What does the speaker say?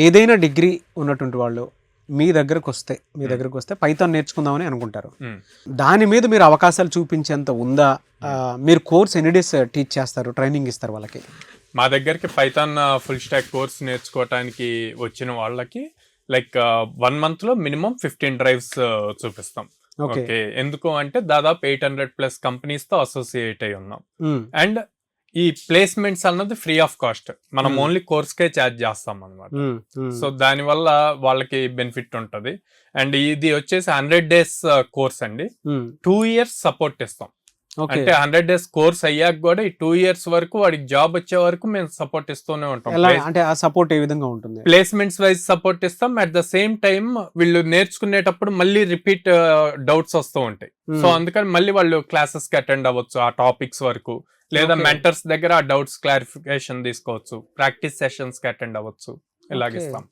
ఏదైనా డిగ్రీ ఉన్నటువంటి వాళ్ళు మీ దగ్గరకు వస్తే పైథాన్ నేర్చుకుందామని అనుకుంటారు. దాని మీద మీరు అవకాశాలు చూపించేంత ఉందా? మీరు కోర్స్ ఎన్ని డేస్ టీచ్ చేస్తారు, ట్రైనింగ్ ఇస్తారు వాళ్ళకి? మా దగ్గరికి పైథాన్ ఫుల్ స్టాక్ కోర్స్ నేర్చుకోవటానికి వచ్చిన వాళ్ళకి లైక్ 1 month లో మినిమం 15 డ్రైవ్స్ చూపిస్తాం. ఓకే, ఎందుకు అంటే దాదాపు 800+ కంపెనీస్ తో అసోసియేట్ అయి ఉన్నాం. అండ్ ఈ ప్లేస్మెంట్స్ అన్నది ఫ్రీ ఆఫ్ కాస్ట్, మనం ఓన్లీ కోర్స్ కే ఛార్జ్ చేస్తాం అనమాట. సో దాని వల్ల వాళ్ళకి బెనిఫిట్ ఉంటది. అండ్ ఇది వచ్చేసి 100 days కోర్స్ అండి. 2 years సపోర్ట్ ఇస్తాం. అంటే 100 days కోర్స్ అయ్యాక కూడా ఈ 2 years వరకు వాడికి జాబ్ వచ్చే వరకు మేము సపోర్ట్ ఇస్తూనే ఉంటాం. అంటే ఆ సపోర్ట్ ఏ విధంగా ఉంటుంది? ప్లేస్మెంట్స్ వైజ్ సపోర్ట్ ఇస్తాం. అట్ ద సేమ్ టైం వీళ్ళు నేర్చుకునేటప్పుడు మళ్ళీ రిపీట్ డౌట్స్ వస్తూ ఉంటాయి. సో అందుకని మళ్ళీ వాళ్ళు క్లాసెస్ కి అటెండ్ అవ్వచ్చు ఆ టాపిక్స్ వరకు, లేదా మెంటర్స్ దగ్గర ఆ డౌట్స్ క్లారిఫికేషన్ తీసుకోవచ్చు, ప్రాక్టీస్ సెషన్స్ కి అటెండ్ అవ్వచ్చు, ఇలాగిస్తాం.